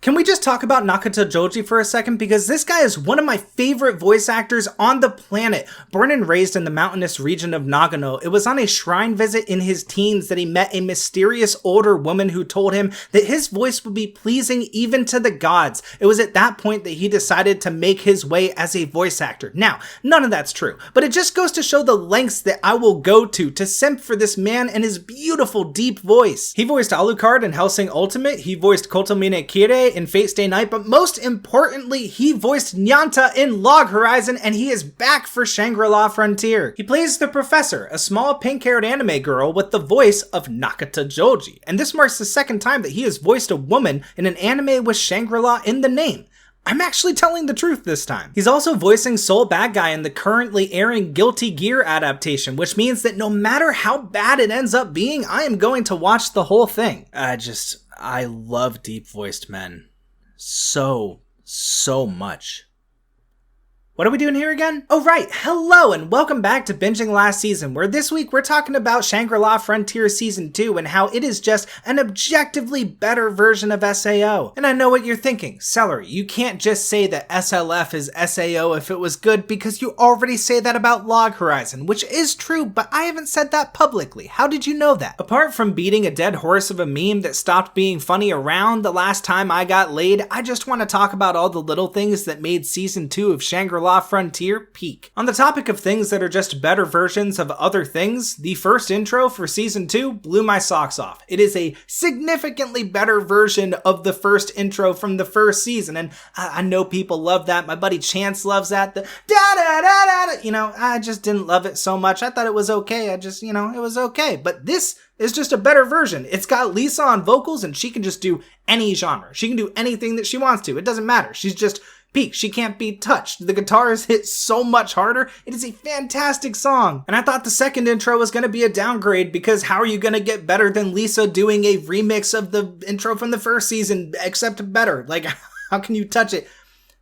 Can we just talk about Nakata Jouji for a second? Because this guy is one of my favorite voice actors on the planet. Born and raised in the mountainous region of Nagano, it was on a shrine visit in his teens that he met a mysterious older woman who told him that his voice would be pleasing even to the gods. It was at that point that he decided to make his way as a voice actor. Now, none of that's true, but it just goes to show the lengths that I will go to simp for this man and his beautiful deep voice. He voiced Alucard in Hellsing Ultimate, he voiced Kotomine Kirei in Fate Stay Night, but most importantly, he voiced Nyanta in Log Horizon, and he is back for Shangri-La Frontier. He plays the Professor, a small pink-haired anime girl with the voice of Nakata Jouji, and this marks the second time that he has voiced a woman in an anime with Shangri-La in the name. I'm actually telling the truth this time. He's also voicing Soul Bad Guy in the currently airing Guilty Gear adaptation, which means that no matter how bad it ends up being, I am going to watch the whole thing. I love deep-voiced men. So much. What are we doing here again? Oh right, hello and welcome back to Binging Last Season, where this week we're talking about Shangri-La Frontier Season 2 and how it is just an objectively better version of SAO. And I know what you're thinking, Celery, you can't just say that SLF is SAO if it was good because you already say that about Log Horizon, which is true, but I haven't said that publicly. How did you know that? Apart from beating a dead horse of a meme that stopped being funny around the last time I got laid, I just want to talk about all the little things that made Season 2 of Shangri-La Frontier peak. On the topic of things that are just better versions of other things, the first intro for Season 2 blew my socks off. It is a significantly better version of the first intro from the first season, and I know people love that. My buddy Chance loves that. The da-da-da-da-da. You know, I just didn't love it so much. I thought it was okay. It was okay. But this is just a better version. It's got Lisa on vocals, and she can just do any genre. She can do anything that she wants to. It doesn't matter. She's just peak. She can't be touched. The guitars hit so much harder. It is a fantastic song. And I thought the second intro was going to be a downgrade because how are you going to get better than Lisa doing a remix of the intro from the first season, except better? Like, how can you touch it?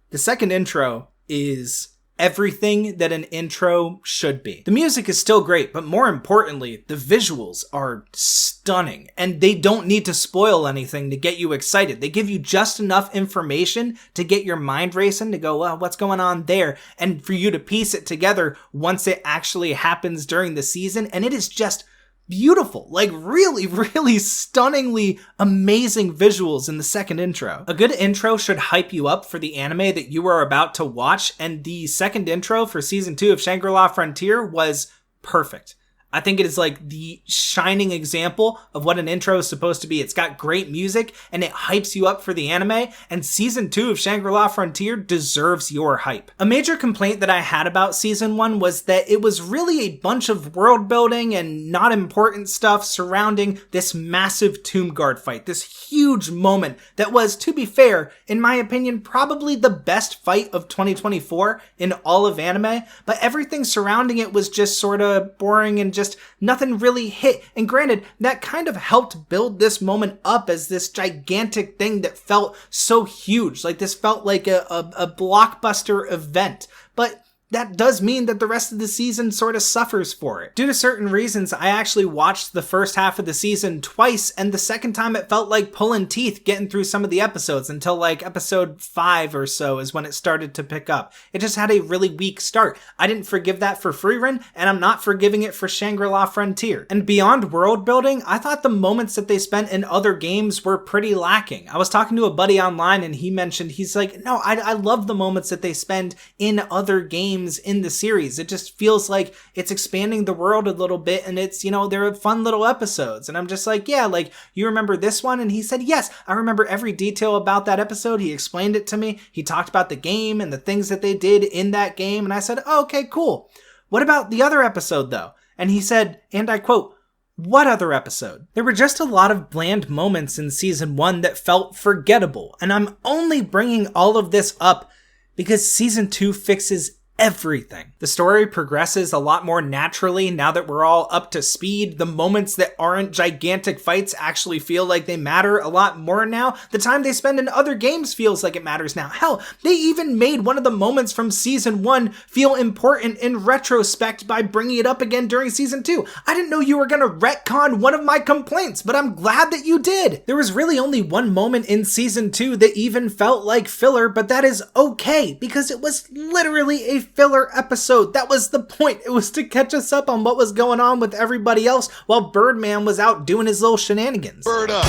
The second intro is everything that an intro should be. The music is still great, but more importantly, the visuals are stunning, and they don't need to spoil anything to get you excited. They give you just enough information to get your mind racing, to go, well, what's going on there? And for you to piece it together once it actually happens during the season, and it is just beautiful, like really stunningly amazing visuals in the second intro. A good intro should hype you up for the anime that you are about to watch, and the second intro for Season 2 of Shangri-La Frontier was perfect. I think it is like the shining example of what an intro is supposed to be. It's got great music and it hypes you up for the anime, and Season 2 of Shangri-La Frontier deserves your hype. A major complaint that I had about Season 1 was that it was really a bunch of world building and not important stuff surrounding this massive Tomb Guard fight, this huge moment that was, to be fair, in my opinion, probably the best fight of 2024 in all of anime, but everything surrounding it was just sort of boring and just nothing really hit. And granted, that kind of helped build this moment up as this gigantic thing that felt so huge. Like, this felt like a blockbuster event. But that does mean that the rest of the season sort of suffers for it. Due to certain reasons, I actually watched the first half of the season twice, and the second time it felt like pulling teeth getting through some of the episodes until like episode 5 or so is when it started to pick up. It just had a really weak start. I didn't forgive that for Freerun, and I'm not forgiving it for Shangri-La Frontier. And beyond world building, I thought the moments that they spent in other games were pretty lacking. I was talking to a buddy online, and he mentioned, he's like, no, I love the moments that they spend in other games in the series. It just feels like it's expanding the world a little bit, and it's, they're fun little episodes. And I'm just like, yeah, like, you remember this one? And he said, yes, I remember every detail about that episode. He explained it to me. He talked about the game and the things that they did in that game. And I said, oh, okay, cool. What about the other episode though? And he said, and I quote, what other episode? There were just a lot of bland moments in Season 1 that felt forgettable. And I'm only bringing all of this up because Season 2 fixes everything. The story progresses a lot more naturally now that we're all up to speed. The moments that aren't gigantic fights actually feel like they matter a lot more now. The time they spend in other games feels like it matters now. Hell, they even made one of the moments from Season 1 feel important in retrospect by bringing it up again during Season 2. I didn't know you were gonna retcon one of my complaints, but I'm glad that you did. There was really only one moment in Season 2 that even felt like filler, but that is okay, because it was literally a filler episode. That was the point. It was to catch us up on what was going on with everybody else while Birdman was out doing his little shenanigans. Bird up.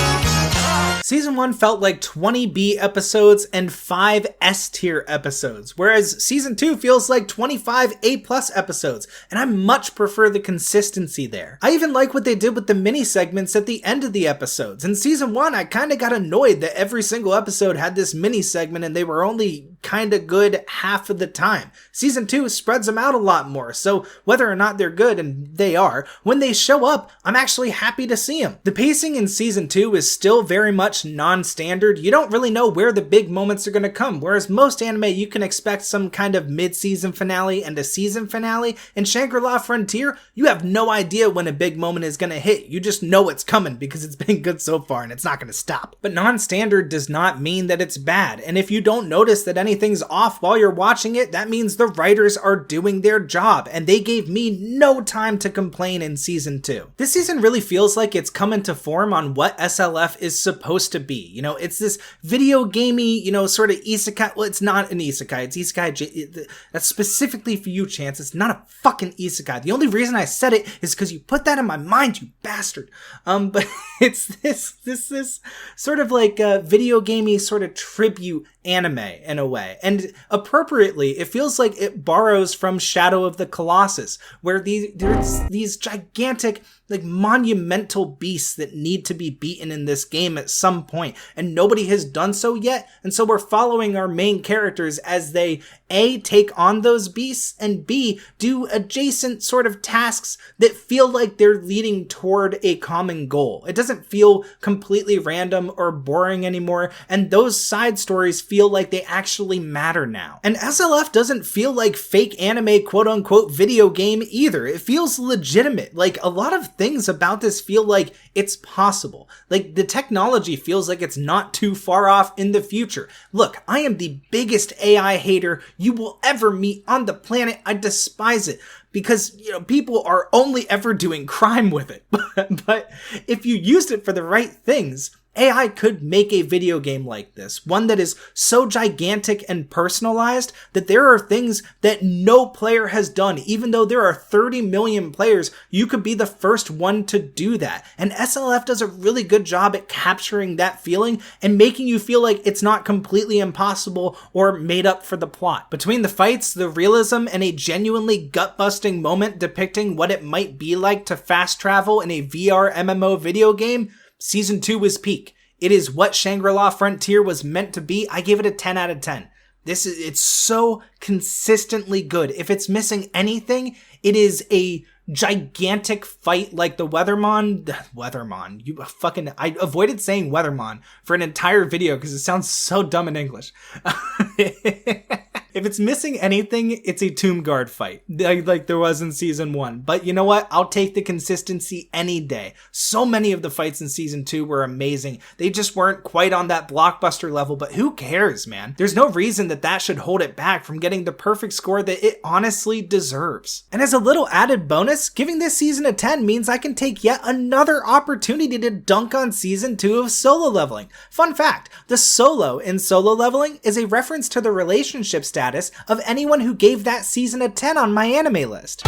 Season 1 felt like 20 B episodes and 5 S tier episodes, whereas Season 2 feels like 25 A+ episodes, and I much prefer the consistency there. I even like what they did with the mini segments at the end of the episodes. In Season 1, I kinda got annoyed that every single episode had this mini segment and they were only kinda good half of the time. Season 2 spreads them out a lot more, so whether or not they're good, and they are, when they show up, I'm actually happy to see them. The pacing in Season 2 is still very much non-standard. You don't really know where the big moments are going to come, whereas most anime you can expect some kind of mid-season finale and a season finale. In Shangri-La Frontier, you have no idea when a big moment is going to hit. You just know it's coming because it's been good so far and it's not going to stop. But non-standard does not mean that it's bad, and if you don't notice that anything's off while you're watching it, that means the writers are doing their job, and they gave me no time to complain in Season 2. This season really feels like it's come into form on what SLF is supposed to be. You know, it's this video gamey, you know, sort of isekai. Well, it's not an isekai. It's isekai. That's specifically for you, Chance. It's not a fucking isekai. The only reason I said it is because you put that in my mind, you bastard. But it's this sort of like a video gamey sort of tribute anime in a way. And appropriately, it feels like it borrows from Shadow of the Colossus, where there's these gigantic, like monumental beasts that need to be beaten in this game at some point, and nobody has done so yet. And so we're following our main characters as they A, take on those beasts, and B, do adjacent sort of tasks that feel like they're leading toward a common goal. It doesn't feel completely random or boring anymore, and those side stories feel like they actually matter now. And SLF doesn't feel like fake anime quote-unquote video game either. It feels legitimate. Like, a lot of things about this feel like it's possible. Like, the technology feels like it's not too far off in the future. Look, I am the biggest AI hater you will ever meet on the planet. I despise it because, you know, people are only ever doing crime with it. But if you used it for the right things, AI could make a video game like this, one that is so gigantic and personalized that there are things that no player has done. Even though there are 30 million players, you could be the first one to do that. And SLF does a really good job at capturing that feeling and making you feel like it's not completely impossible or made up for the plot. Between the fights, the realism, and a genuinely gut-busting moment depicting what it might be like to fast travel in a VR MMO video game, Season 2 was peak. It is what Shangri-La Frontier was meant to be. I give it a 10 out of 10. It's so consistently good. If it's missing anything, it is a gigantic fight like the Weathermon. I avoided saying Weathermon for an entire video because it sounds so dumb in English. If it's missing anything, it's a Tomb Guard fight, like there was in Season 1. But you know what? I'll take the consistency any day. So many of the fights in Season 2 were amazing. They just weren't quite on that blockbuster level, but who cares, man? There's no reason that should hold it back from getting the perfect score that it honestly deserves. And as a little added bonus, giving this season a 10 means I can take yet another opportunity to dunk on Season 2 of Solo Leveling. Fun fact, the solo in Solo Leveling is a reference to the relationship status of anyone who gave that season a 10 on my anime list.